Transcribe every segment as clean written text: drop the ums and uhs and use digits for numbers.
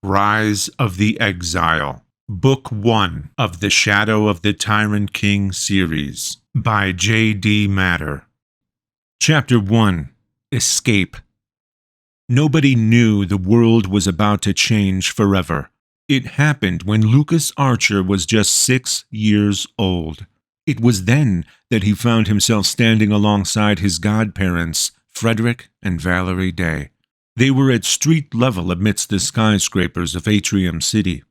Rise of the Exile, Book 1 of the Shadow of the Tyrant King series, by J.D. Matter. Chapter 1. Escape. Nobody knew the world was about to change forever. It happened when Lucas Archer was just 6 years old. It was then that he found himself standing alongside his godparents, Frederick and Valerie Day. They were at street level amidst the skyscrapers of Atrium City.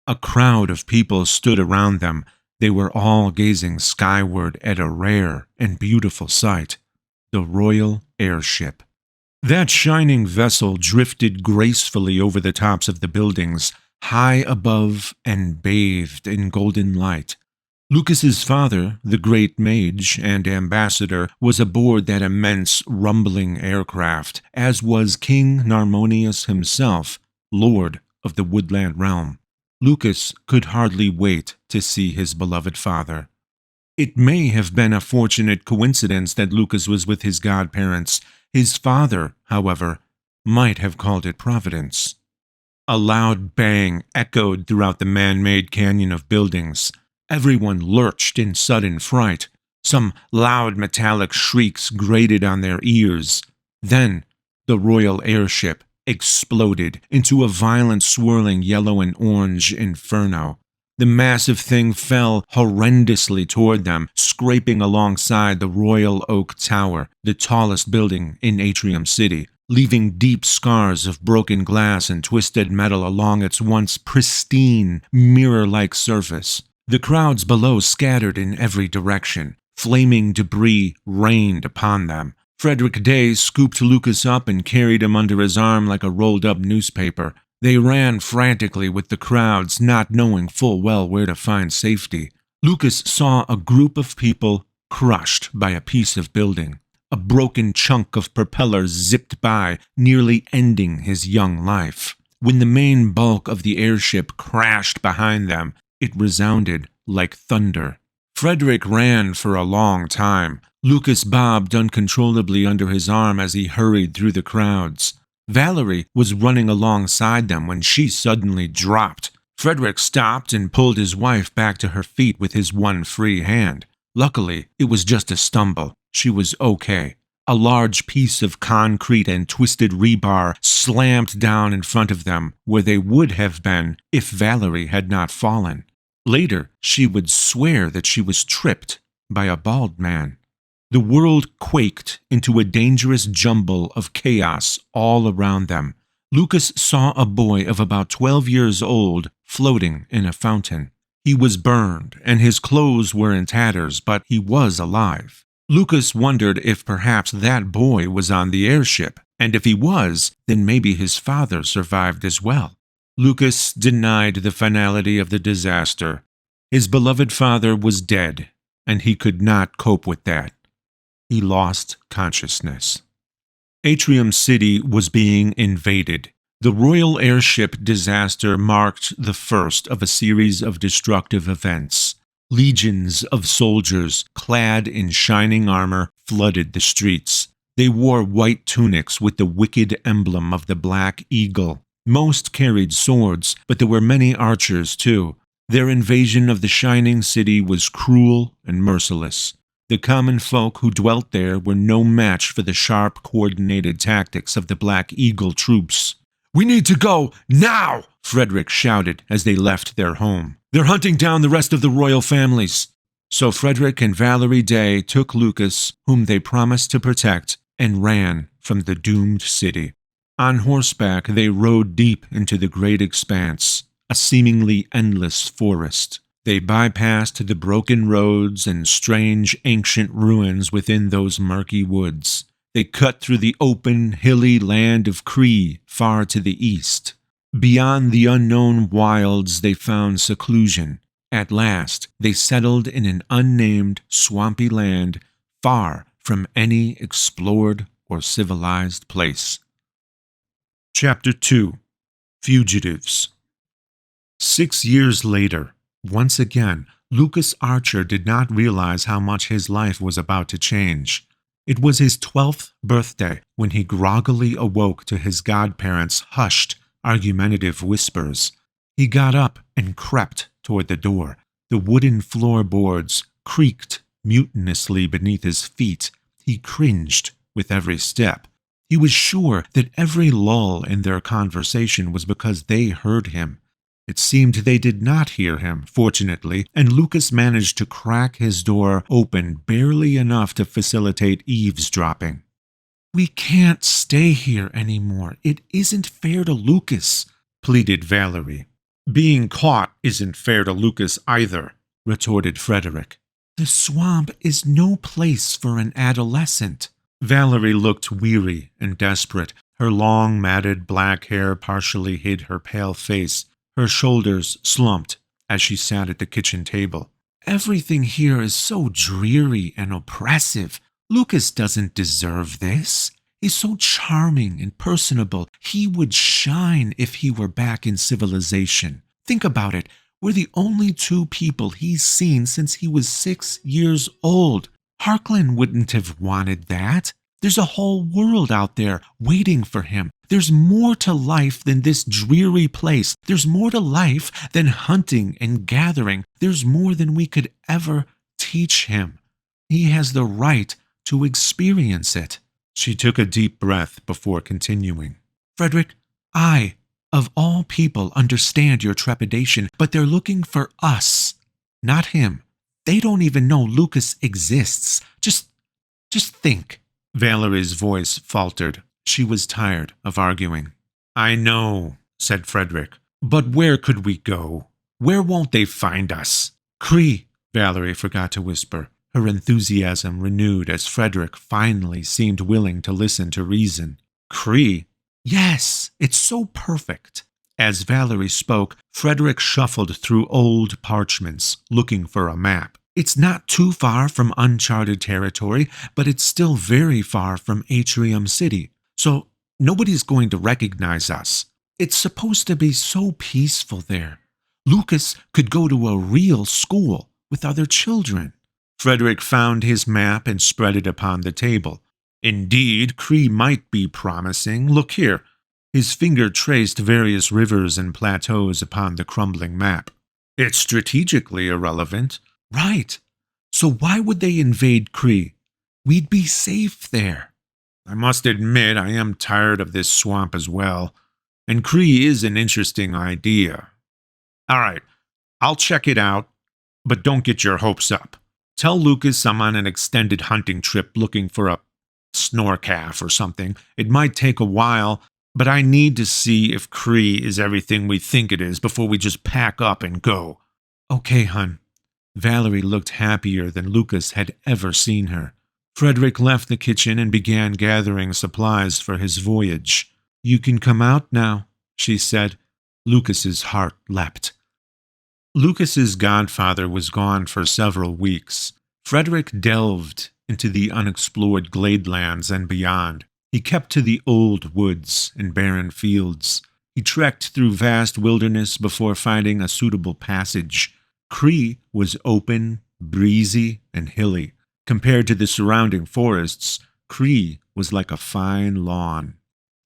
A crowd of people stood around them. They were all gazing skyward at a rare and beautiful sight, the royal airship. That shining vessel drifted gracefully over the tops of the buildings, high above and bathed in golden light. Lucas's father, the great mage and ambassador, was aboard that immense, rumbling aircraft, as was King Narmonius himself, lord of the Woodland Realm. Lucas could hardly wait to see his beloved father. It may have been a fortunate coincidence that Lucas was with his godparents. His father, however, might have called it providence. A loud bang echoed throughout the man-made canyon of buildings. Everyone lurched in sudden fright. Some loud metallic shrieks grated on their ears. Then, the royal airship exploded into a violent swirling yellow and orange inferno. The massive thing fell horrendously toward them, scraping alongside the Royal Oak Tower, the tallest building in Atrium City, leaving deep scars of broken glass and twisted metal along its once pristine, mirror-like surface. The crowds below scattered in every direction. Flaming debris rained upon them. Frederick Day scooped Lucas up and carried him under his arm like a rolled-up newspaper. They ran frantically with the crowds, not knowing full well where to find safety. Lucas saw a group of people crushed by a piece of building. A broken chunk of propeller zipped by, nearly ending his young life. When the main bulk of the airship crashed behind them, it resounded like thunder. Frederick ran for a long time. Lucas bobbed uncontrollably under his arm as he hurried through the crowds. Valerie was running alongside them when she suddenly dropped. Frederick stopped and pulled his wife back to her feet with his one free hand. Luckily, it was just a stumble. She was okay. A large piece of concrete and twisted rebar slammed down in front of them, where they would have been if Valerie had not fallen. Later, she would swear that she was tripped by a bald man. The world quaked into a dangerous jumble of chaos all around them. Lucas saw a boy of about 12 years old floating in a fountain. He was burned, and his clothes were in tatters, but he was alive. Lucas wondered if perhaps that boy was on the airship, and if he was, then maybe his father survived as well. Lucas denied the finality of the disaster. His beloved father was dead, and he could not cope with that. He lost consciousness. Atrium City was being invaded. The royal airship disaster marked the first of a series of destructive events. Legions of soldiers, clad in shining armor, flooded the streets. They wore white tunics with the wicked emblem of the Black Eagle. Most carried swords, but there were many archers too. Their invasion of the shining city was cruel and merciless. The common folk who dwelt there were no match for the sharp, coordinated tactics of the Black Eagle troops. "We need to go, now!" Frederick shouted as they left their home. "They're hunting down the rest of the royal families." So Frederick and Valerie Day took Lucas, whom they promised to protect, and ran from the doomed city. On horseback, they rode deep into the great expanse, a seemingly endless forest. They bypassed the broken roads and strange ancient ruins within those murky woods. They cut through the open, hilly land of Cree far to the east. Beyond the unknown wilds, they found seclusion. At last, they settled in an unnamed, swampy land far from any explored or civilized place. Chapter 2. Fugitives. 6 years later, once again, Lucas Archer did not realize how much his life was about to change. It was his 12th birthday when he groggily awoke to his godparents' hushed, argumentative whispers. He got up and crept toward the door. The wooden floorboards creaked mutinously beneath his feet. He cringed with every step. He was sure that every lull in their conversation was because they heard him. It seemed they did not hear him, fortunately, and Lucas managed to crack his door open barely enough to facilitate eavesdropping. "We can't stay here anymore. It isn't fair to Lucas," pleaded Valerie. "Being caught isn't fair to Lucas either," retorted Frederick. "The swamp is no place for an adolescent." Valerie looked weary and desperate. Her long, matted black hair partially hid her pale face. Her shoulders slumped as she sat at the kitchen table. "Everything here is so dreary and oppressive. Lucas doesn't deserve this. He's so charming and personable. He would shine if he were back in civilization. Think about it. We're the only two people he's seen since he was 6 years old. Harklin wouldn't have wanted that. There's a whole world out there waiting for him. There's more to life than this dreary place. There's more to life than hunting and gathering. There's more than we could ever teach him. He has the right to experience it." She took a deep breath before continuing. "Frederick, I, of all people, understand your trepidation, but they're looking for us, not him. They don't even know Lucas exists. Just think." Valerie's voice faltered. She was tired of arguing. "I know," said Frederick, "but where could we go? Where won't they find us?" "Cree," Valerie forgot to whisper, her enthusiasm renewed as Frederick finally seemed willing to listen to reason. "Cree?" "Yes, it's so perfect." As Valerie spoke, Frederick shuffled through old parchments, looking for a map. "It's not too far from uncharted territory, but it's still very far from Atrium City, so nobody's going to recognize us. It's supposed to be so peaceful there. Lucas could go to a real school with other children." Frederick found his map and spread it upon the table. "Indeed, Cree might be promising. Look here." His finger traced various rivers and plateaus upon the crumbling map. "It's strategically irrelevant." "Right. So why would they invade Cree? We'd be safe there." "I must admit I am tired of this swamp as well, and Cree is an interesting idea. All right, I'll check it out, but don't get your hopes up. Tell Lucas I'm on an extended hunting trip looking for a snorcalf or something. It might take a while, but I need to see if Cree is everything we think it is before we just pack up and go." "Okay, hun." Valerie looked happier than Lucas had ever seen her. Frederick left the kitchen and began gathering supplies for his voyage. "You can come out now," she said. Lucas's heart leapt. Lucas's godfather was gone for several weeks. Frederick delved into the unexplored gladelands and beyond. He kept to the old woods and barren fields. He trekked through vast wilderness before finding a suitable passage. Cree was open, breezy, and hilly. Compared to the surrounding forests, Cree was like a fine lawn.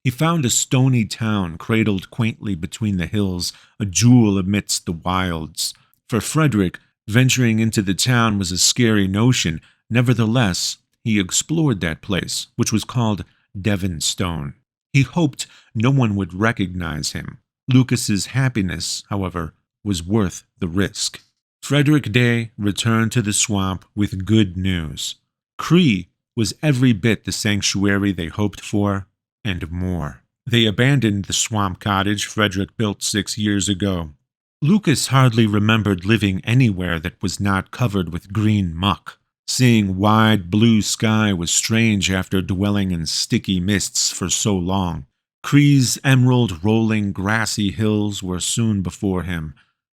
He found a stony town cradled quaintly between the hills, a jewel amidst the wilds. For Frederick, venturing into the town was a scary notion. Nevertheless, he explored that place, which was called Devonstone. He hoped no one would recognize him. Lucas's happiness, however, was worth the risk. Frederick Day returned to the swamp with good news. Cree was every bit the sanctuary they hoped for, and more. They abandoned the swamp cottage Frederick built 6 years ago. Lucas hardly remembered living anywhere that was not covered with green muck. Seeing wide blue sky was strange after dwelling in sticky mists for so long. Cree's emerald rolling grassy hills were soon before him.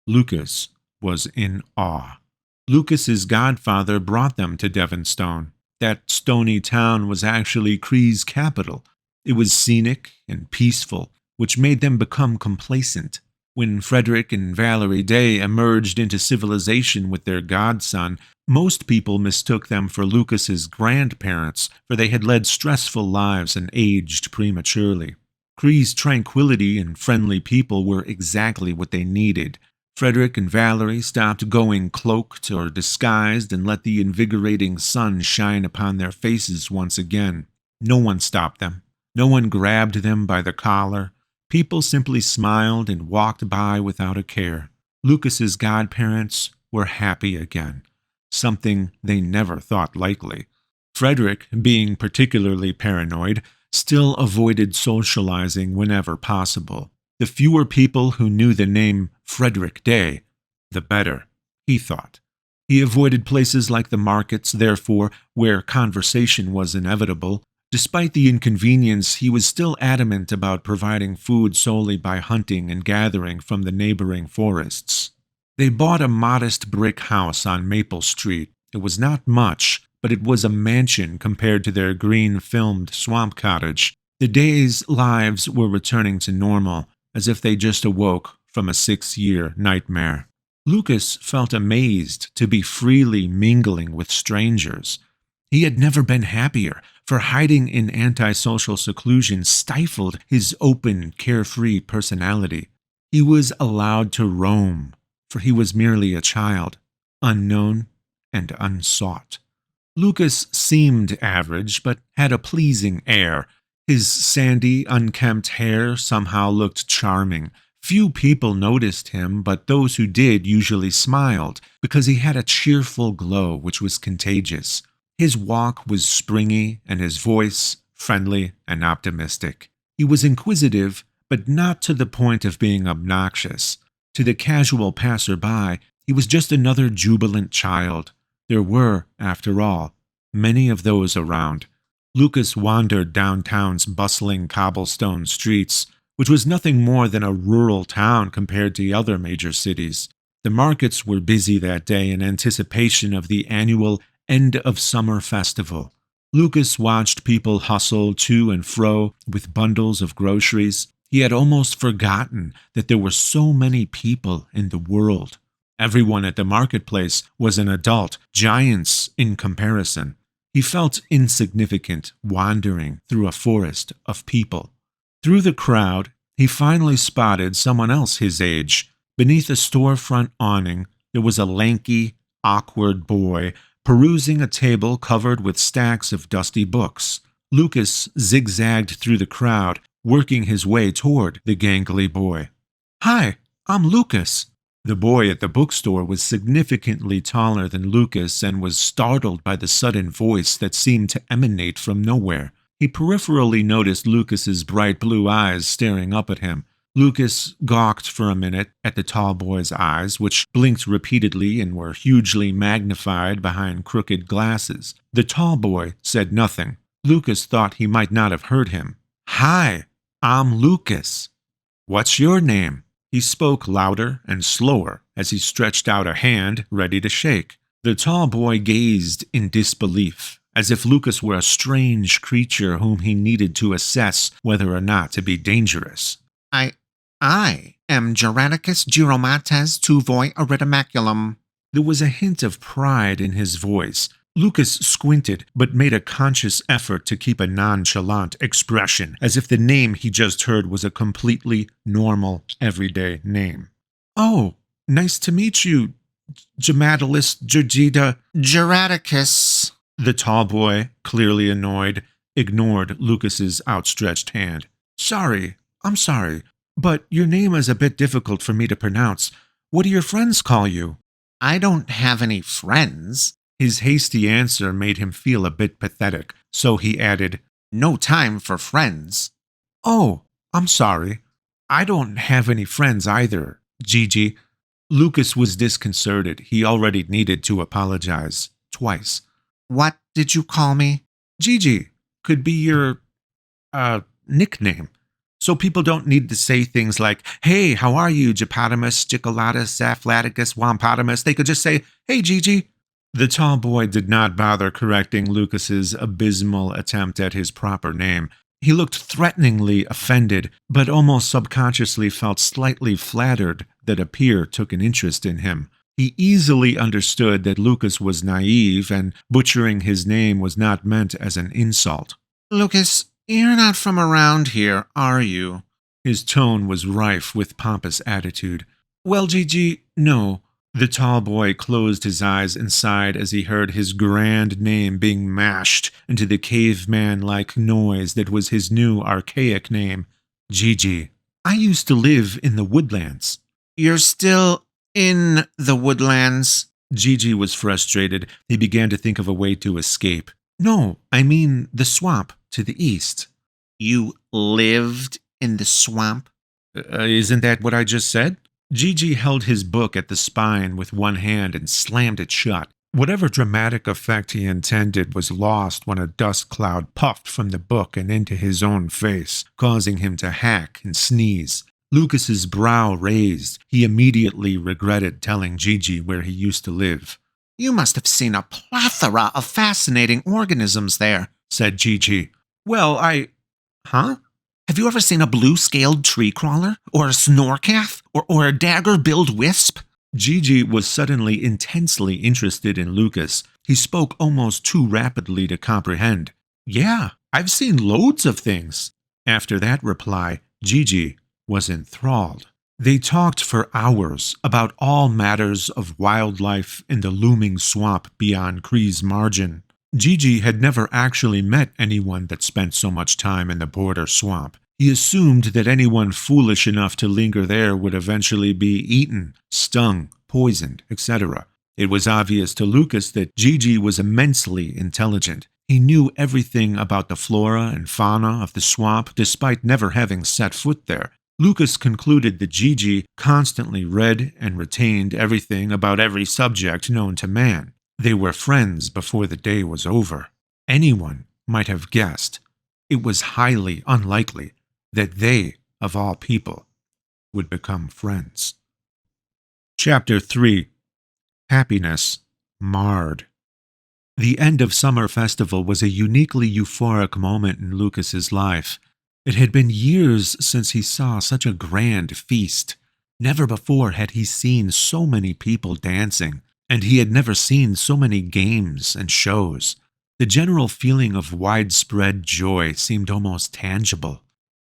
Lucas was in awe. Lucas's godfather brought them to Devonstone. That stony town was actually Cree's capital. It was scenic and peaceful, which made them become complacent. When Frederick and Valerie Day emerged into civilization with their godson, most people mistook them for Lucas's grandparents, for they had led stressful lives and aged prematurely. Cree's tranquility and friendly people were exactly what they needed. Frederick and Valerie stopped going cloaked or disguised and let the invigorating sun shine upon their faces once again. No one stopped them. No one grabbed them by the collar. People simply smiled and walked by without a care. Lucas's godparents were happy again, something they never thought likely. Frederick, being particularly paranoid, still avoided socializing whenever possible. The fewer people who knew the name Frederick Day, the better, he thought. He avoided places like the markets, therefore, where conversation was inevitable. Despite the inconvenience, he was still adamant about providing food solely by hunting and gathering from the neighboring forests. They bought a modest brick house on Maple Street. It was not much, but it was a mansion compared to their green-filmed swamp cottage. The Days' lives were returning to normal, as if they just awoke from a 6-year nightmare. Lucas felt amazed to be freely mingling with strangers. He had never been happier, for hiding in antisocial seclusion stifled his open, carefree personality. He was allowed to roam, for he was merely a child, unknown and unsought. Lucas seemed average, but had a pleasing air. His sandy, unkempt hair somehow looked charming. Few people noticed him, but those who did usually smiled, because he had a cheerful glow which was contagious. His walk was springy, and his voice friendly and optimistic. He was inquisitive, but not to the point of being obnoxious. To the casual passerby, he was just another jubilant child. There were, after all, many of those around. Lucas wandered downtown's bustling cobblestone streets, which was nothing more than a rural town compared to other major cities. The markets were busy that day in anticipation of the annual end-of-summer festival. Lucas watched people hustle to and fro with bundles of groceries. He had almost forgotten that there were so many people in the world. Everyone at the marketplace was an adult, giants in comparison. He felt insignificant wandering through a forest of people. Through the crowd, he finally spotted someone else his age. Beneath a storefront awning, there was a lanky, awkward boy perusing a table covered with stacks of dusty books. Lucas zigzagged through the crowd, working his way toward the gangly boy. "Hi, I'm Lucas." The boy at the bookstore was significantly taller than Lucas and was startled by the sudden voice that seemed to emanate from nowhere. He peripherally noticed Lucas's bright blue eyes staring up at him. Lucas gawked for a minute at the tall boy's eyes, which blinked repeatedly and were hugely magnified behind crooked glasses. The tall boy said nothing. Lucas thought he might not have heard him. "Hi, I'm Lucas." "What's your name?" He spoke louder and slower as he stretched out a hand ready to shake. The tall boy gazed in disbelief, as if Lucas were a strange creature whom he needed to assess whether or not to be dangerous. I am Geraticus Giromates Tuvoi Aritimaculum." There was a hint of pride in his voice. Lucas squinted, but made a conscious effort to keep a nonchalant expression, as if the name he just heard was a completely normal, everyday name. "Oh, nice to meet you, Gemadalis Gergida Geraticus." The tall boy, clearly annoyed, ignored Lucas's outstretched hand. I'm sorry, but your name is a bit difficult for me to pronounce. What do your friends call you?" "I don't have any friends." His hasty answer made him feel a bit pathetic, so he added, "No time for friends." "Oh, I'm sorry. I don't have any friends either, Gigi." Lucas was disconcerted. He already needed to apologize. Twice. "What did you call me?" "Gigi. Could be your, nickname. So people don't need to say things like, 'Hey, how are you, Japotamus, Chicolatus, Afflaticus, Wampotamus?' They could just say, 'Hey, Gigi.'" The tall boy did not bother correcting Lucas's abysmal attempt at his proper name. He looked threateningly offended, but almost subconsciously felt slightly flattered that a peer took an interest in him. He easily understood that Lucas was naive, and butchering his name was not meant as an insult. "Lucas, You're not from around here, are you? His tone was rife with pompous attitude. Well, Gigi, no. The tall boy closed his eyes and sighed as he heard his grand name being mashed into the caveman-like noise that was his new archaic name. Gigi. I used to live in the woodlands. You're still in the woodlands? Gigi was frustrated. He began to think of a way to escape. No, I mean the swamp to the east. You lived in the swamp? Isn't that what I just said? Gigi held his book at the spine with one hand and slammed it shut. Whatever dramatic effect he intended was lost when a dust cloud puffed from the book and into his own face, causing him to hack and sneeze. Lucas's brow raised. He immediately regretted telling Gigi where he used to live. You must have seen a plethora of fascinating organisms there, said Gigi. Well, Huh? Have you ever seen a blue-scaled tree crawler? Or a snorkath? Or a dagger-billed wisp? Gigi was suddenly intensely interested in Lucas. He spoke almost too rapidly to comprehend. Yeah, I've seen loads of things. After that reply, Gigi was enthralled. They talked for hours about all matters of wildlife in the looming swamp beyond Cree's margin. Gigi had never actually met anyone that spent so much time in the border swamp. He assumed that anyone foolish enough to linger there would eventually be eaten, stung, poisoned, etc. It was obvious to Lucas that Gigi was immensely intelligent. He knew everything about the flora and fauna of the swamp despite never having set foot there. Lucas concluded that Gigi constantly read and retained everything about every subject known to man. They were friends before the day was over. Anyone might have guessed. It was highly unlikely that they, of all people, would become friends. Chapter 3. Happiness Marred. The end of summer festival was a uniquely euphoric moment in Lucas's life. It had been years since he saw such a grand feast. Never before had he seen so many people dancing, and he had never seen so many games and shows. The general feeling of widespread joy seemed almost tangible.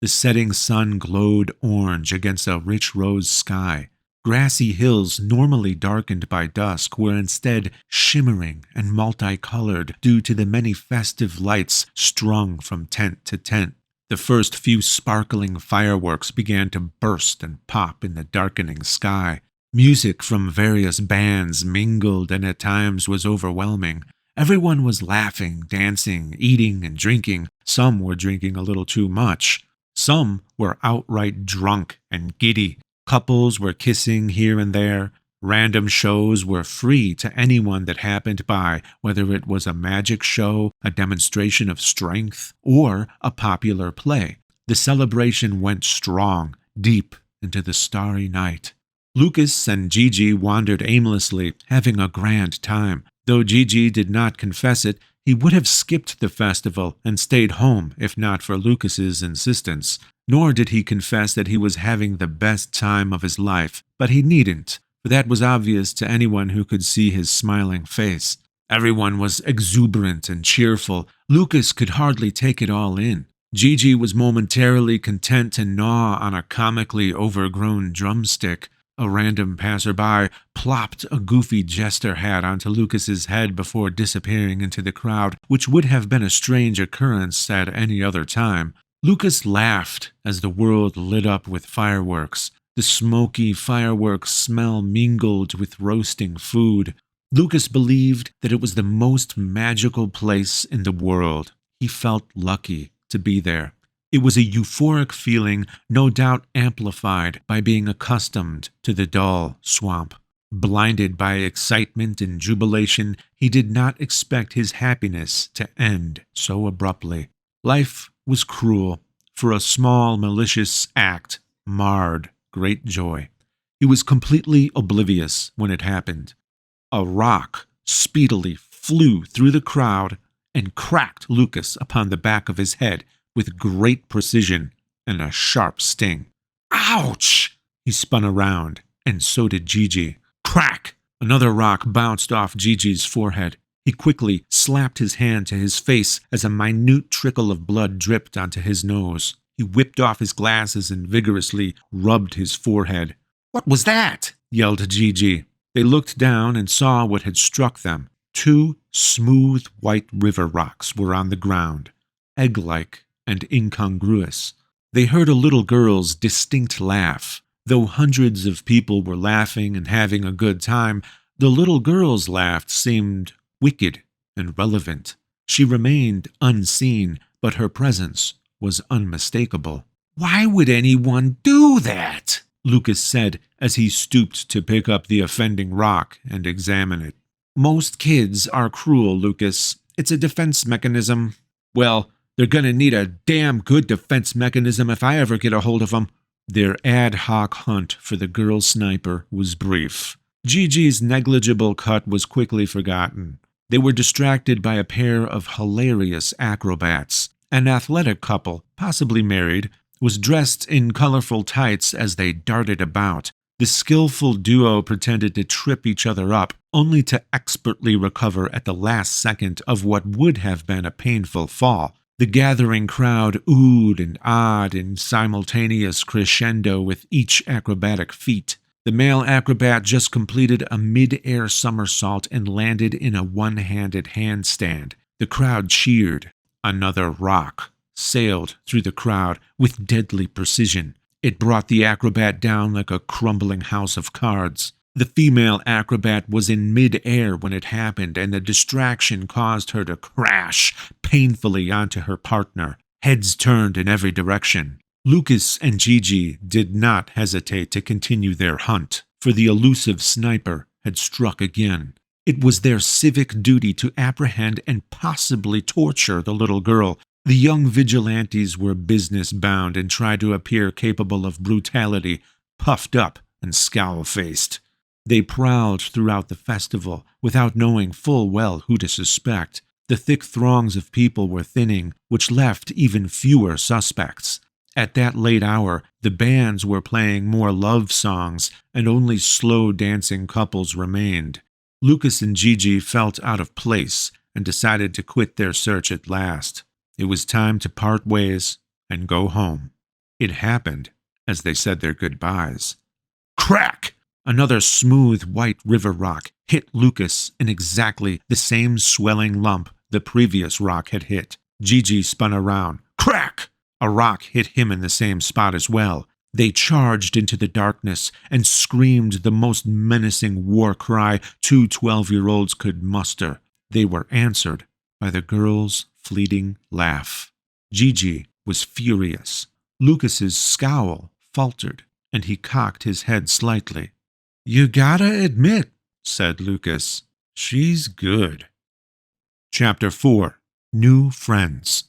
The setting sun glowed orange against a rich rose sky. Grassy hills normally darkened by dusk were instead shimmering and multicolored due to the many festive lights strung from tent to tent. The first few sparkling fireworks began to burst and pop in the darkening sky. Music from various bands mingled and at times was overwhelming. Everyone was laughing, dancing, eating, and drinking. Some were drinking a little too much. Some were outright drunk and giddy. Couples were kissing here and there. Random shows were free to anyone that happened by, whether it was a magic show, a demonstration of strength, or a popular play. The celebration went strong, deep into the starry night. Lucas and Gigi wandered aimlessly, having a grand time. Though Gigi did not confess it, he would have skipped the festival and stayed home if not for Lucas's insistence. Nor did he confess that he was having the best time of his life, but he needn't, for that was obvious to anyone who could see his smiling face. Everyone was exuberant and cheerful. Lucas could hardly take it all in. Gigi was momentarily content to gnaw on a comically overgrown drumstick. A random passerby plopped a goofy jester hat onto Lucas's head before disappearing into the crowd, which would have been a strange occurrence at any other time. Lucas laughed as the world lit up with fireworks. The smoky fireworks smell mingled with roasting food. Lucas believed that it was the most magical place in the world. He felt lucky to be there. It was a euphoric feeling, no doubt amplified by being accustomed to the dull swamp. Blinded by excitement and jubilation, he did not expect his happiness to end so abruptly. Life was cruel, for a small malicious act marred great joy. He was completely oblivious when it happened. A rock speedily flew through the crowd and cracked Lucas upon the back of his head with great precision and a sharp sting. Ouch! He spun around, and so did Gigi. Crack! Another rock bounced off Gigi's forehead. He quickly slapped his hand to his face as a minute trickle of blood dripped onto his nose. He whipped off his glasses and vigorously rubbed his forehead. "What was that?" yelled Gigi. They looked down and saw what had struck them. 2 smooth white river rocks were on the ground, egg-like and incongruous. They heard a little girl's distinct laugh. Though hundreds of people were laughing and having a good time, the little girl's laugh seemed wicked and relevant. She remained unseen, but her presence was unmistakable. "Why would anyone do that?" Lucas said as he stooped to pick up the offending rock and examine it. "Most kids are cruel, Lucas. It's a defense mechanism." "Well, they're gonna need a damn good defense mechanism if I ever get a hold of them." Their ad hoc hunt for the girl sniper was brief. Gigi's negligible cut was quickly forgotten. They were distracted by a pair of hilarious acrobats. An athletic couple, possibly married, was dressed in colorful tights as they darted about. The skillful duo pretended to trip each other up, only to expertly recover at the last second of what would have been a painful fall. The gathering crowd oohed and ahed in simultaneous crescendo with each acrobatic feat. The male acrobat just completed a mid-air somersault and landed in a one-handed handstand. The crowd cheered. Another rock sailed through the crowd with deadly precision. It brought the acrobat down like a crumbling house of cards. The female acrobat was in mid-air when it happened, and the distraction caused her to crash painfully onto her partner. Heads turned in every direction. Lucas and Gigi did not hesitate to continue their hunt, for the elusive sniper had struck again. It was their civic duty to apprehend and possibly torture the little girl. The young vigilantes were business-bound and tried to appear capable of brutality, puffed up and scowl-faced. They prowled throughout the festival without knowing full well who to suspect. The thick throngs of people were thinning, which left even fewer suspects. At that late hour, the bands were playing more love songs, and only slow-dancing couples remained. Lucas and Gigi felt out of place and decided to quit their search at last. It was time to part ways and go home. It happened as they said their goodbyes. Crack! Another smooth white river rock hit Lucas in exactly the same swelling lump the previous rock had hit. Gigi spun around. Crack! A rock hit him in the same spot as well. They charged into the darkness and screamed the most menacing war cry 2 12-year-olds could muster. They were answered by the girl's fleeting laugh. Gigi was furious. Lucas's scowl faltered, and he cocked his head slightly. "You gotta admit," said Lucas, "she's good." Chapter 4. New Friends.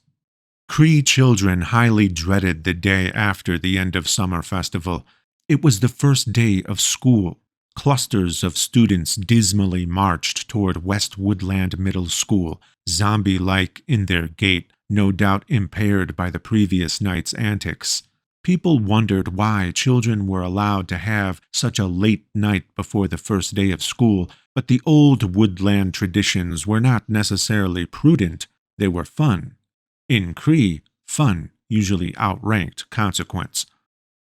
Cree children highly dreaded the day after the end of summer festival. It was the first day of school. Clusters of students dismally marched toward West Woodland Middle School, zombie-like in their gait, no doubt impaired by the previous night's antics. People wondered why children were allowed to have such a late night before the first day of school, but the old woodland traditions were not necessarily prudent, they were fun. In Cree, fun usually outranked consequence.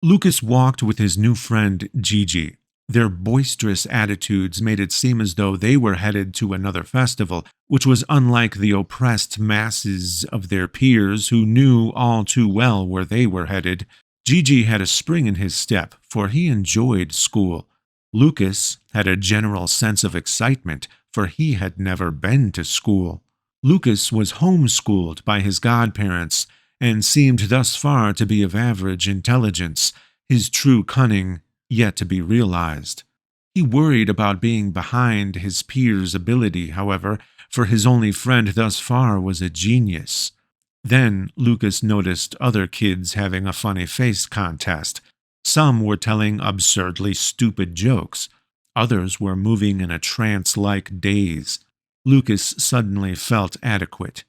Lucas walked with his new friend Gigi. Their boisterous attitudes made it seem as though they were headed to another festival, which was unlike the oppressed masses of their peers who knew all too well where they were headed. Gigi had a spring in his step, for he enjoyed school. Lucas had a general sense of excitement, for he had never been to school. Lucas was homeschooled by his godparents and seemed thus far to be of average intelligence, his true cunning yet to be realized. He worried about being behind his peers' ability, however, for his only friend thus far was a genius. Then Lucas noticed other kids having a funny face contest. Some were telling absurdly stupid jokes. Others were moving in a trance-like daze. Lucas suddenly felt adequate.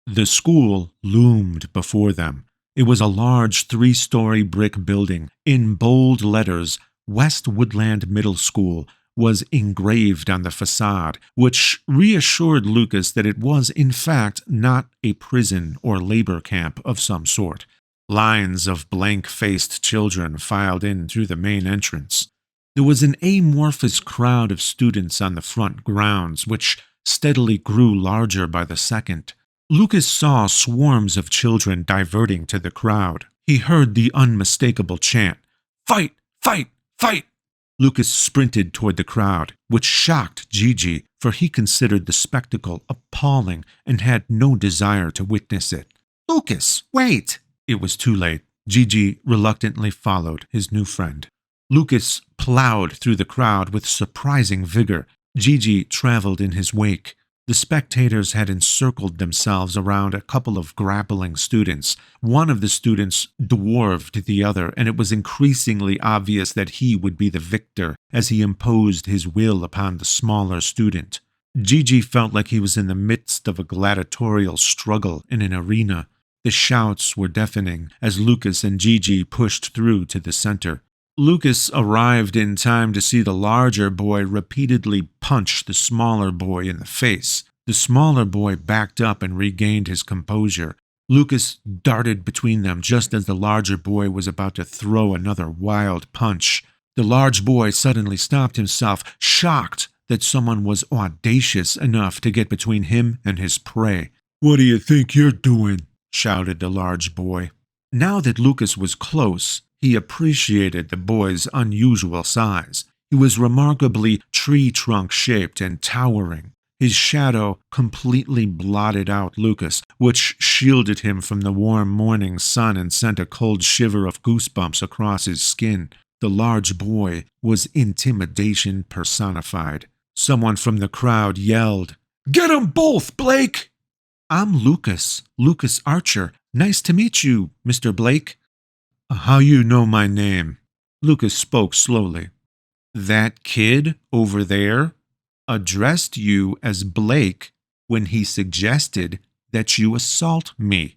The school loomed before them. It was a large 3-story brick building, in bold letters, West Woodland Middle School, was engraved on the facade, which reassured Lucas that it was, in fact, not a prison or labor camp of some sort. Lines of blank-faced children filed in through the main entrance. There was an amorphous crowd of students on the front grounds, which steadily grew larger by the second. Lucas saw swarms of children diverting to the crowd. He heard the unmistakable chant, "Fight! Fight! Fight!" Lucas sprinted toward the crowd, which shocked Gigi, for he considered the spectacle appalling and had no desire to witness it. "Lucas, wait!" It was too late. Gigi reluctantly followed his new friend. Lucas plowed through the crowd with surprising vigor. Gigi traveled in his wake. The spectators had encircled themselves around a couple of grappling students. One of the students dwarfed the other, and it was increasingly obvious that he would be the victor as he imposed his will upon the smaller student. Gigi felt like he was in the midst of a gladiatorial struggle in an arena. The shouts were deafening as Lucas and Gigi pushed through to the center. Lucas arrived in time to see the larger boy repeatedly punch the smaller boy in the face. The smaller boy backed up and regained his composure. Lucas darted between them just as the larger boy was about to throw another wild punch. The large boy suddenly stopped himself, shocked that someone was audacious enough to get between him and his prey. "What do you think you're doing?" shouted the large boy. Now that Lucas was close, he appreciated the boy's unusual size. He was remarkably tree-trunk-shaped and towering. His shadow completely blotted out Lucas, which shielded him from the warm morning sun and sent a cold shiver of goosebumps across his skin. The large boy was intimidation personified. Someone from the crowd yelled, "Get 'em both, Blake!" "I'm Lucas Archer. Nice to meet you, Mr. Blake." "How you know my name?" Lucas spoke slowly. "That kid over there addressed you as Blake when he suggested that you assault me."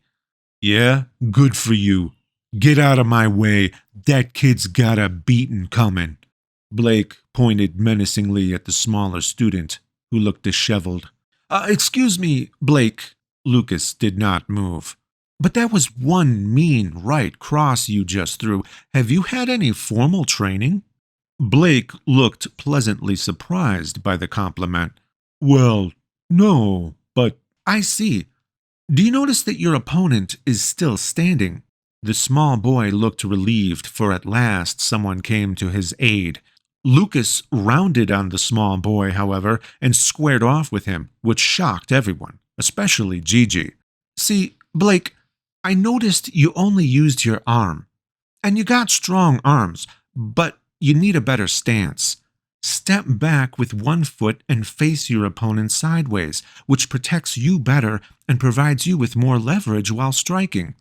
"Yeah, good for you. Get out of my way. That kid's got a beating coming." Blake pointed menacingly at the smaller student, who looked disheveled. Excuse me, Blake." Lucas did not move. "But that was one mean right cross you just threw. Have you had any formal training?" Blake looked pleasantly surprised by the compliment. "Well, no, but—" "I see. Do you notice that your opponent is still standing?" The small boy looked relieved, for at last someone came to his aid. Lucas rounded on the small boy, however, and squared off with him, which shocked everyone, especially Gigi. "See, Blake, I noticed you only used your arm. And you got strong arms, but you need a better stance. Step back with one foot and face your opponent sideways, which protects you better and provides you with more leverage while striking.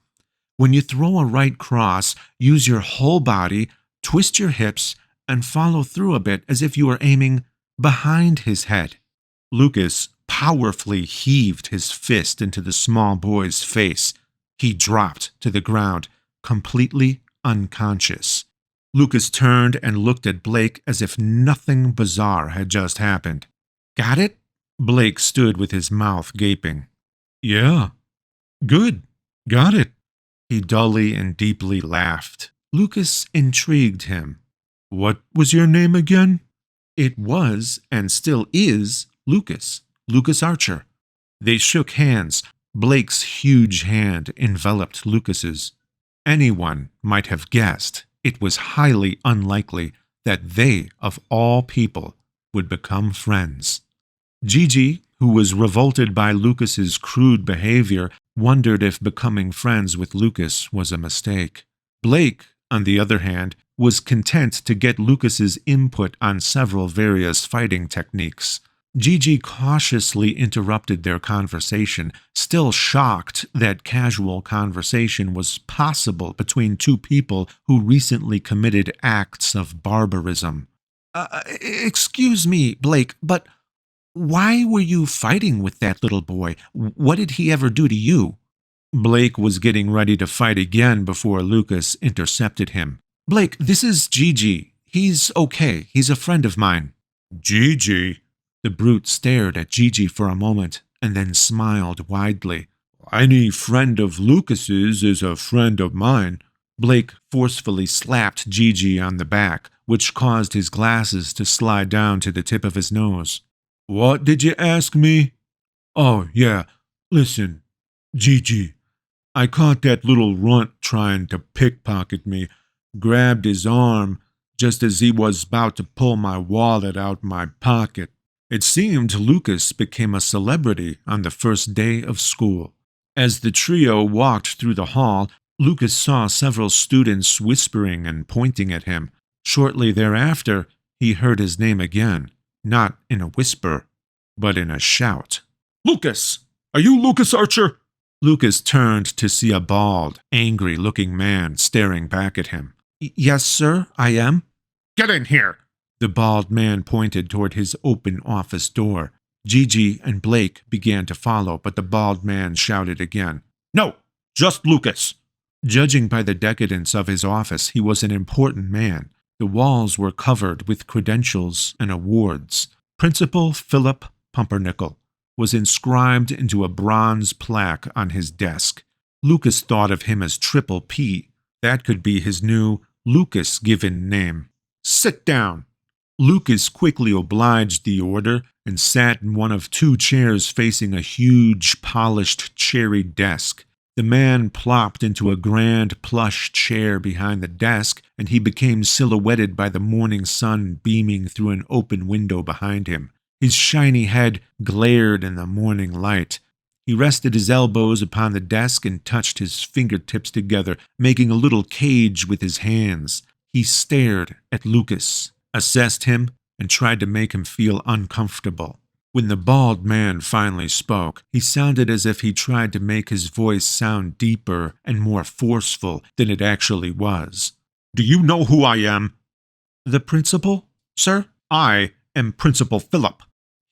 When you throw a right cross, use your whole body, twist your hips, and follow through a bit as if you were aiming behind his head." Lucas powerfully heaved his fist into the small boy's face. He dropped to the ground, completely unconscious. Lucas turned and looked at Blake as if nothing bizarre had just happened. "Got it?" Blake stood with his mouth gaping. "Yeah. Good. Got it." He dully and deeply laughed. Lucas intrigued him. "What was your name again?" It was, and still is, Lucas Archer. They shook hands. Blake's huge hand enveloped Lucas's. Anyone might have guessed it was highly unlikely that they, of all people, would become friends. Gigi, who was revolted by Lucas's crude behavior, wondered if becoming friends with Lucas was a mistake. Blake, on the other hand, was content to get Lucas's input on several various fighting techniques. Gigi cautiously interrupted their conversation, still shocked that casual conversation was possible between two people who recently committed acts of barbarism. Excuse me, Blake, but why were you fighting with that little boy? What did he ever do to you?" Blake was getting ready to fight again before Lucas intercepted him. "Blake, this is Gigi. He's okay. He's a friend of mine." Gigi? The brute stared at Gigi for a moment and then smiled widely. Any friend of Lucas's is a friend of mine. Blake forcefully slapped Gigi on the back, which caused his glasses to slide down to the tip of his nose. What did you ask me? Oh, yeah. Listen, Gigi. I caught that little runt trying to pickpocket me, grabbed his arm just as he was about to pull my wallet out my pocket. It seemed Lucas became a celebrity on the first day of school. As the trio walked through the hall, Lucas saw several students whispering and pointing at him. Shortly thereafter, he heard his name again, not in a whisper, but in a shout. Lucas! Are you Lucas Archer? Lucas turned to see a bald, angry-looking man staring back at him. Yes, sir, I am. Get in here! The bald man pointed toward his open office door. Gigi and Blake began to follow, but the bald man shouted again. No, just Lucas! Judging by the decadence of his office, he was an important man. The walls were covered with credentials and awards. Principal Philip Pumpernickel was inscribed into a bronze plaque on his desk. Lucas thought of him as Triple P. That could be his new Lucas given name. Sit down. Lucas quickly obliged the order and sat in one of two chairs facing a huge, polished cherry desk. The man plopped into a grand plush chair behind the desk, and he became silhouetted by the morning sun beaming through an open window behind him. His shiny head glared in the morning light. He rested his elbows upon the desk and touched his fingertips together, making a little cage with his hands. He stared at Lucas, assessed him, and tried to make him feel uncomfortable. When the bald man finally spoke, he sounded as if he tried to make his voice sound deeper and more forceful than it actually was. Do you know who I am? The principal, sir? I am Principal Philip.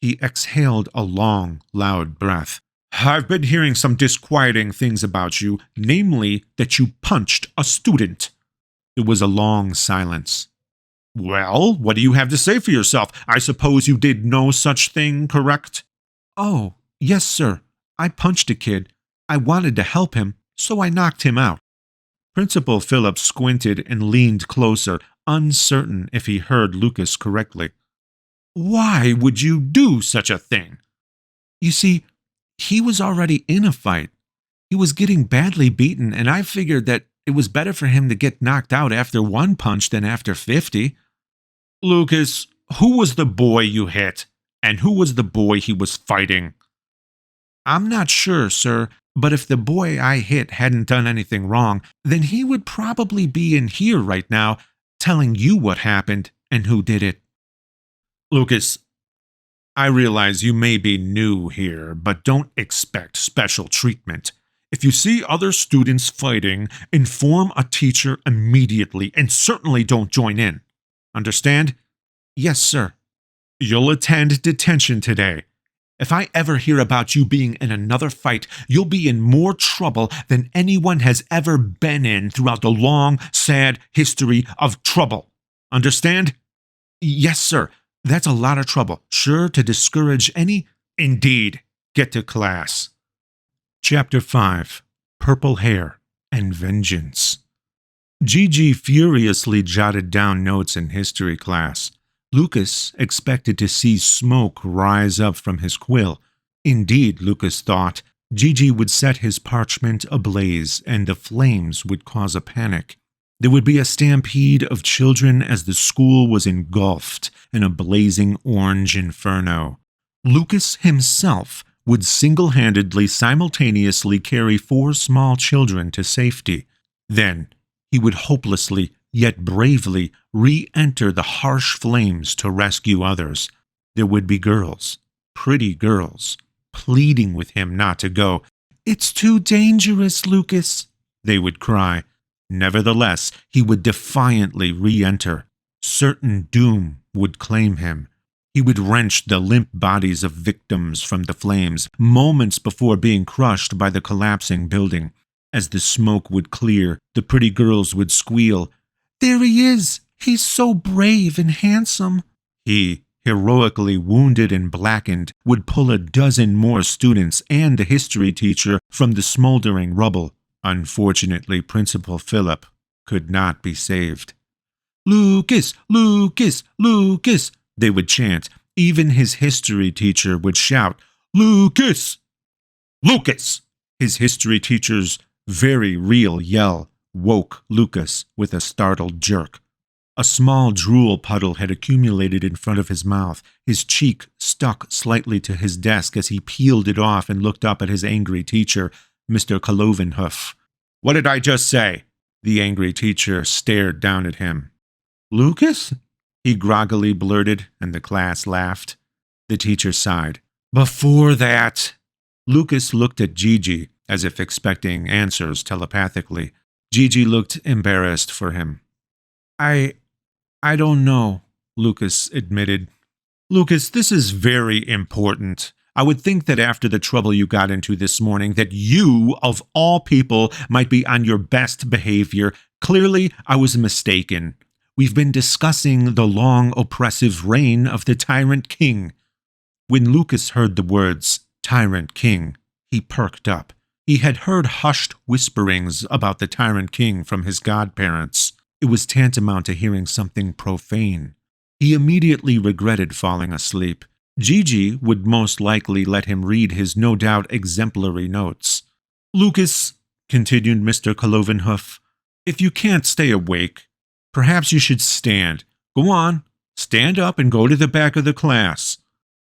He exhaled a long, loud breath. I've been hearing some disquieting things about you, namely that you punched a student. There was a long silence. Well, what do you have to say for yourself? I suppose you did no such thing, correct? Oh, yes, sir. I punched a kid. I wanted to help him, so I knocked him out. Principal Philip squinted and leaned closer, uncertain if he heard Lucas correctly. Why would you do such a thing? You see, he was already in a fight. He was getting badly beaten, and I figured that it was better for him to get knocked out after one punch than after 50. Lucas, who was the boy you hit, and who was the boy he was fighting? I'm not sure, sir, but if the boy I hit hadn't done anything wrong, then he would probably be in here right now, telling you what happened and who did it. Lucas, I realize you may be new here, but don't expect special treatment. If you see other students fighting, inform a teacher immediately and certainly don't join in. Understand? Yes, sir. You'll attend detention today. If I ever hear about you being in another fight, you'll be in more trouble than anyone has ever been in throughout the long, sad history of trouble. Understand? Yes, sir. That's a lot of trouble, sure to discourage any... Indeed. Get to class. Chapter 5. Purple Hair and Vengeance. Gigi furiously jotted down notes in history class. Lucas expected to see smoke rise up from his quill. Indeed, Lucas thought, Gigi would set his parchment ablaze and the flames would cause a panic. There would be a stampede of children as the school was engulfed in a blazing orange inferno. Lucas himself would single-handedly simultaneously carry 4 small children to safety. Then he would hopelessly, yet bravely, re-enter the harsh flames to rescue others. There would be girls, pretty girls, pleading with him not to go. It's too dangerous, Lucas, they would cry. Nevertheless, he would defiantly re-enter. Certain doom would claim him. He would wrench the limp bodies of victims from the flames, moments before being crushed by the collapsing building. As the smoke would clear, the pretty girls would squeal, There he is! He's so brave and handsome! He heroically wounded and blackened, would pull a dozen more students and the history teacher from the smoldering rubble. Unfortunately, Principal Philip could not be saved. "Lucas! Lucas! Lucas!" they would chant. Even his history teacher would shout, "Lucas! Lucas!" His history teacher's very real yell woke Lucas with a startled jerk. A small drool puddle had accumulated in front of his mouth. His cheek stuck slightly to his desk as he peeled it off and looked up at his angry teacher, Mr. Clovenhoof. "What did I just say?" The angry teacher stared down at him. "Lucas?" he groggily blurted, and the class laughed. The teacher sighed. "Before that..." Lucas looked at Gigi, as if expecting answers telepathically. Gigi looked embarrassed for him. I don't know," Lucas admitted. "Lucas, this is very important. I would think that after the trouble you got into this morning, that you, of all people, might be on your best behavior. Clearly, I was mistaken. We've been discussing the long, oppressive reign of the Tyrant King." When Lucas heard the words, Tyrant King, he perked up. He had heard hushed whisperings about the Tyrant King from his godparents. It was tantamount to hearing something profane. He immediately regretted falling asleep. Gigi would most likely let him read his no doubt exemplary notes. "Lucas," continued Mr. Clovenhoof, "if you can't stay awake, perhaps you should stand. Go on, stand up and go to the back of the class."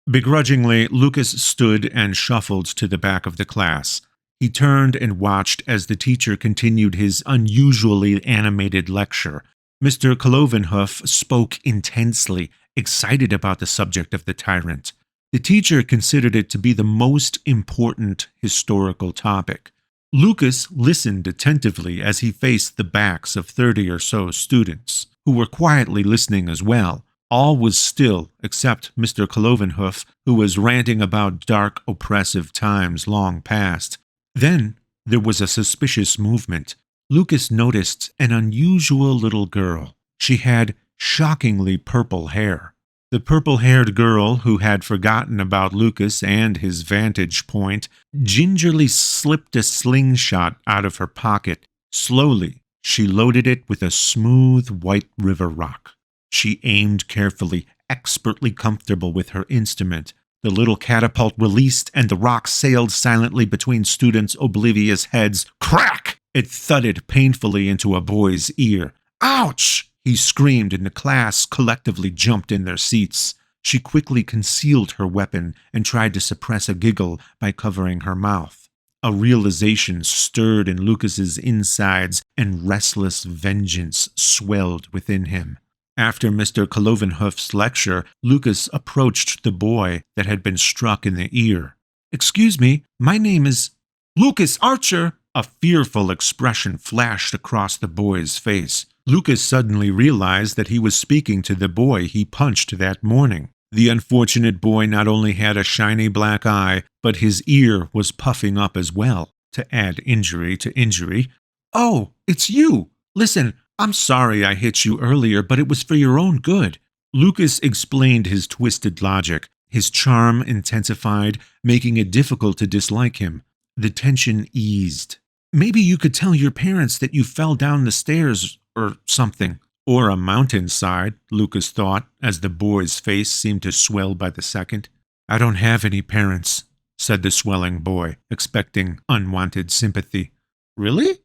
Begrudgingly, Lucas stood and shuffled to the back of the class. He turned and watched as the teacher continued his unusually animated lecture. Mr. Clovenhoof spoke intensely, excited about the subject of the tyrant. The teacher considered it to be the most important historical topic. Lucas listened attentively as he faced the backs of 30 or so students, who were quietly listening as well. All was still except Mr. Clovenhoof, who was ranting about dark, oppressive times long past. Then there was a suspicious movement. Lucas noticed an unusual little girl. She had shockingly purple hair. The purple-haired girl, who had forgotten about Lucas and his vantage point, gingerly slipped a slingshot out of her pocket. Slowly, she loaded it with a smooth white river rock. She aimed carefully, expertly comfortable with her instrument. The little catapult released, and the rock sailed silently between students' oblivious heads. Crack! It thudded painfully into a boy's ear. "Ouch!" he screamed, and the class collectively jumped in their seats. She quickly concealed her weapon and tried to suppress a giggle by covering her mouth. A realization stirred in Lucas's insides, and restless vengeance swelled within him. After Mr. Clovenhoof's lecture, Lucas approached the boy that had been struck in the ear. "Excuse me, my name is Lucas Archer." A fearful expression flashed across the boy's face. Lucas suddenly realized that he was speaking to the boy he punched that morning. The unfortunate boy not only had a shiny black eye, but his ear was puffing up as well, to add injury to injury. "Oh, it's you! Listen, I'm sorry I hit you earlier, but it was for your own good." Lucas explained his twisted logic. His charm intensified, making it difficult to dislike him. The tension eased. "Maybe you could tell your parents that you fell down the stairs or something." Or a mountainside, Lucas thought, as the boy's face seemed to swell by the second. "I don't have any parents," said the swelling boy, expecting unwanted sympathy. "Really?"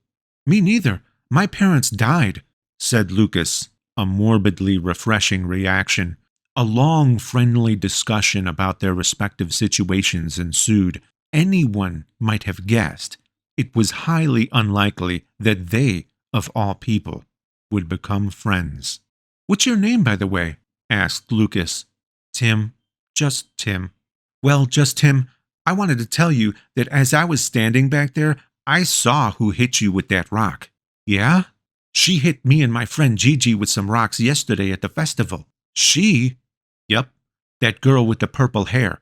"Me neither. My parents died," said Lucas, a morbidly refreshing reaction. A long, friendly discussion about their respective situations ensued. Anyone might have guessed it was highly unlikely that they, of all people, would become friends. "What's your name, by the way?" asked Lucas. "Tim. Just Tim." "Well, just Tim, I wanted to tell you that as I was standing back there, I saw who hit you with that rock." "Yeah? She hit me and my friend Gigi with some rocks yesterday at the festival." "She?" "Yep, that girl with the purple hair.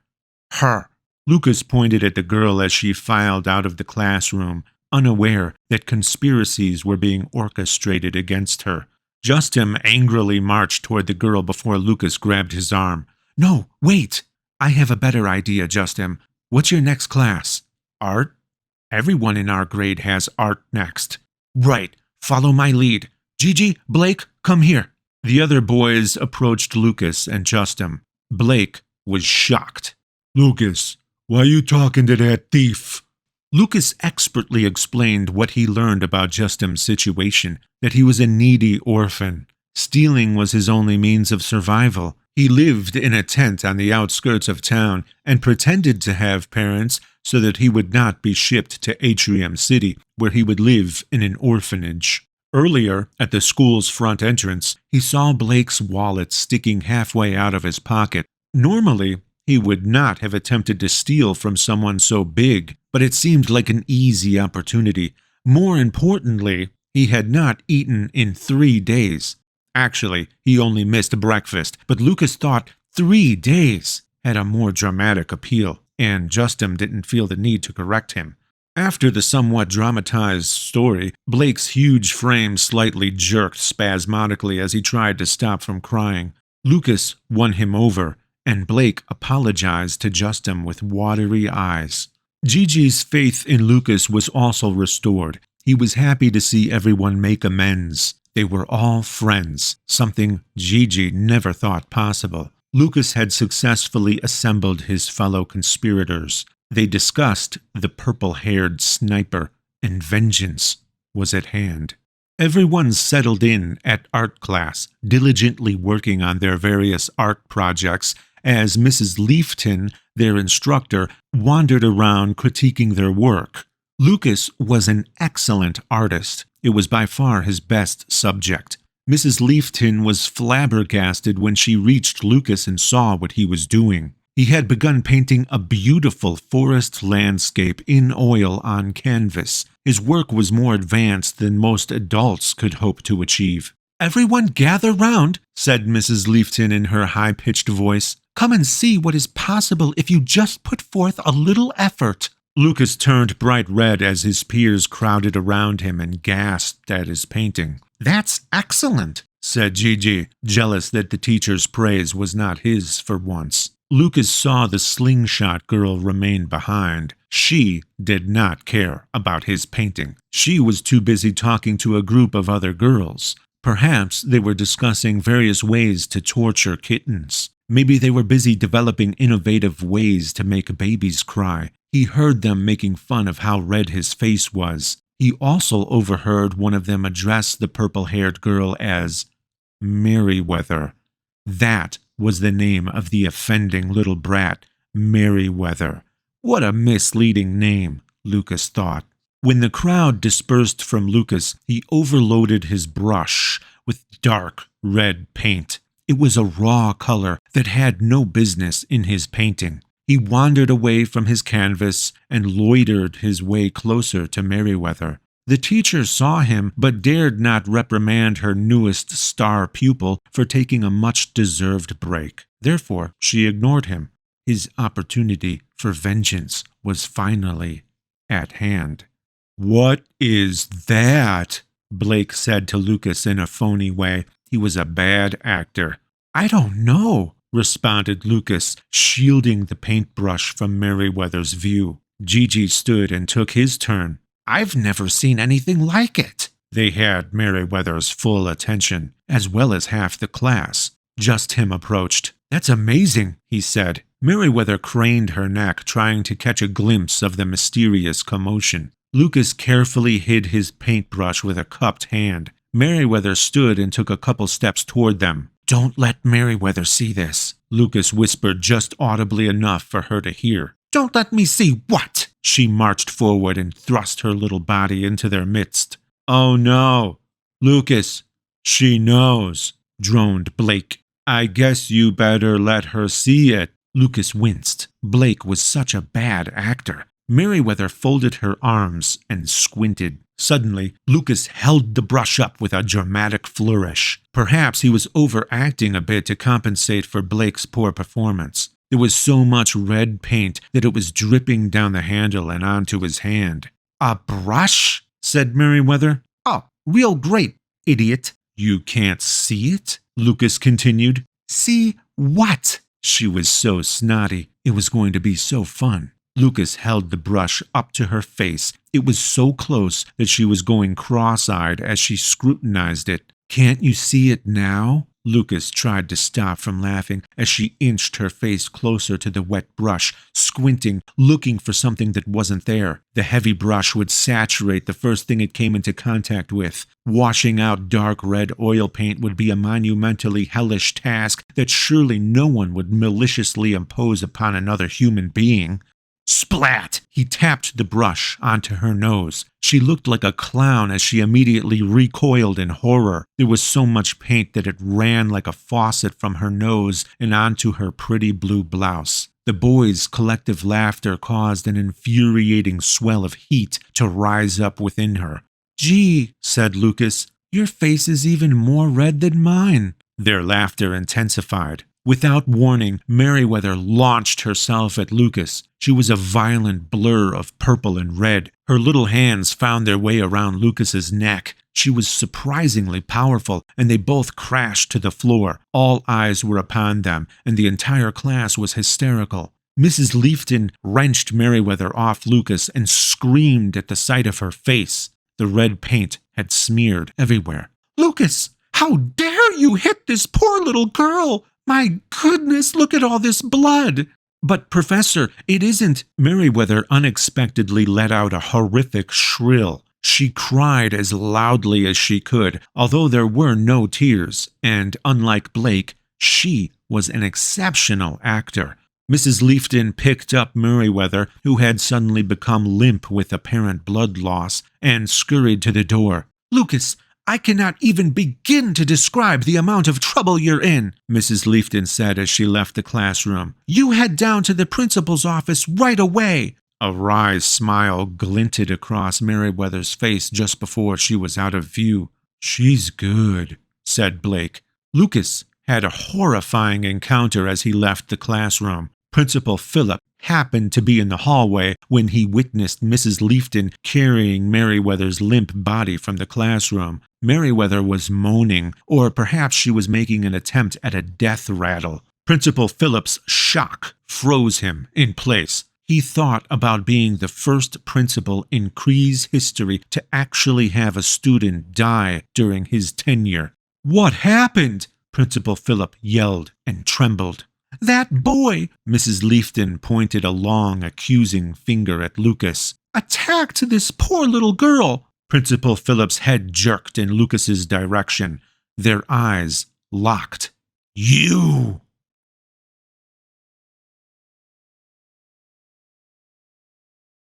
Her." Lucas pointed at the girl as she filed out of the classroom, unaware that conspiracies were being orchestrated against her. Justin angrily marched toward the girl before Lucas grabbed his arm. No, wait! I have a better idea, Justin. What's your next class? Art? Everyone in our grade has art next. Right, follow my lead. Gigi, Blake, come here. The other boys approached Lucas and Justin. Blake was shocked. Lucas, why you talking to that thief? Lucas expertly explained what he learned about Justin's situation, that he was a needy orphan. Stealing was his only means of survival. He lived in a tent on the outskirts of town and pretended to have parents so that he would not be shipped to Atrium City, where he would live in an orphanage. Earlier, at the school's front entrance, he saw Blake's wallet sticking halfway out of his pocket. Normally, he would not have attempted to steal from someone so big, but it seemed like an easy opportunity. More importantly, he had not eaten in 3 days. Actually, he only missed breakfast, but Lucas thought 3 days had a more dramatic appeal, and Justin didn't feel the need to correct him. After the somewhat dramatized story, Blake's huge frame slightly jerked spasmodically as he tried to stop from crying. Lucas won him over, and Blake apologized to Justin with watery eyes. Gigi's faith in Lucas was also restored. He was happy to see everyone make amends. They were all friends, something Gigi never thought possible. Lucas had successfully assembled his fellow conspirators. They discussed the purple-haired sniper, and vengeance was at hand. Everyone settled in at art class, diligently working on their various art projects as Mrs. Leafton, their instructor, wandered around critiquing their work. Lucas was an excellent artist. It was by far his best subject. Mrs. Leafton was flabbergasted when she reached Lucas and saw what he was doing. He had begun painting a beautiful forest landscape in oil on canvas. His work was more advanced than most adults could hope to achieve. "Everyone gather round," said Mrs. Leafton in her high-pitched voice. "Come and see what is possible if you just put forth a little effort." Lucas turned bright red as his peers crowded around him and gasped at his painting. "That's excellent," said Gigi, jealous that the teacher's praise was not his for once. Lucas saw the slingshot girl remain behind. She did not care about his painting. She was too busy talking to a group of other girls. Perhaps they were discussing various ways to torture kittens. Maybe they were busy developing innovative ways to make babies cry. He heard them making fun of how red his face was. He also overheard one of them address the purple-haired girl as Merryweather. That was the name of the offending little brat, Merryweather. What a misleading name, Lucas thought. When the crowd dispersed from Lucas, he overloaded his brush with dark red paint. It was a raw color that had no business in his painting. He wandered away from his canvas and loitered his way closer to Merryweather. The teacher saw him but dared not reprimand her newest star pupil for taking a much-deserved break. Therefore, she ignored him. His opportunity for vengeance was finally at hand. "What is that?" Blake said to Lucas in a phony way. He was a bad actor. "I don't know," responded Lucas, shielding the paintbrush from Merryweather's view. Gigi stood and took his turn. "I've never seen anything like it." They had Merryweather's full attention, as well as half the class. Just him approached. "That's amazing," he said. Merryweather craned her neck, trying to catch a glimpse of the mysterious commotion. Lucas carefully hid his paintbrush with a cupped hand. Merryweather stood and took a couple steps toward them. "Don't let Merryweather see this," Lucas whispered just audibly enough for her to hear. "Don't let me see what?" She marched forward and thrust her little body into their midst. "Oh no, Lucas, she knows," droned Blake. "I guess you better let her see it." Lucas winced. Blake was such a bad actor. Merryweather folded her arms and squinted. Suddenly, Lucas held the brush up with a dramatic flourish. Perhaps he was overacting a bit to compensate for Blake's poor performance. There was so much red paint that it was dripping down the handle and onto his hand. "A brush?" said Merryweather. "Oh, real great, idiot." "You can't see it?" Lucas continued. "See what?" She was so snotty. It was going to be so fun. Lucas held the brush up to her face. It was so close that she was going cross-eyed as she scrutinized it. "Can't you see it now?" Lucas tried to stop from laughing as she inched her face closer to the wet brush, squinting, looking for something that wasn't there. The heavy brush would saturate the first thing it came into contact with. Washing out dark red oil paint would be a monumentally hellish task that surely no one would maliciously impose upon another human being. Splat! He tapped the brush onto her nose. She looked like a clown as she immediately recoiled in horror. There was so much paint that it ran like a faucet from her nose and onto her pretty blue blouse. The boys' collective laughter caused an infuriating swell of heat to rise up within her. "Gee," said Lucas, "your face is even more red than mine." Their laughter intensified. Without warning, Merriweather launched herself at Lucas. She was a violent blur of purple and red. Her little hands found their way around Lucas's neck. She was surprisingly powerful, and they both crashed to the floor. All eyes were upon them, and the entire class was hysterical. Mrs. Leafton wrenched Merriweather off Lucas and screamed at the sight of her face. The red paint had smeared everywhere. "Lucas, how dare you hit this poor little girl? My goodness, look at all this blood." "But, Professor, it isn't." Merriweather unexpectedly let out a horrific shrill. She cried as loudly as she could, although there were no tears, and, unlike Blake, she was an exceptional actor. Mrs. Leafton picked up Merriweather, who had suddenly become limp with apparent blood loss, and scurried to the door. "Lucas, I cannot even begin to describe the amount of trouble you're in," Mrs. Leafton said as she left the classroom. "You head down to the principal's office right away." A wry smile glinted across Merriweather's face just before she was out of view. "She's good," said Blake. Lucas had a horrifying encounter as he left the classroom. Principal Phillip happened to be in the hallway when he witnessed Mrs. Leafton carrying Merriweather's limp body from the classroom. Merriweather was moaning, or perhaps she was making an attempt at a death rattle. Principal Phillip's shock froze him in place. He thought about being the first principal in Cree's history to actually have a student die during his tenure. "What happened?" Principal Phillip yelled and trembled. "That boy," Mrs. Leafton pointed a long, accusing finger at Lucas, "attacked this poor little girl." Principal Phillip's head jerked in Lucas's direction. Their eyes locked. "You!"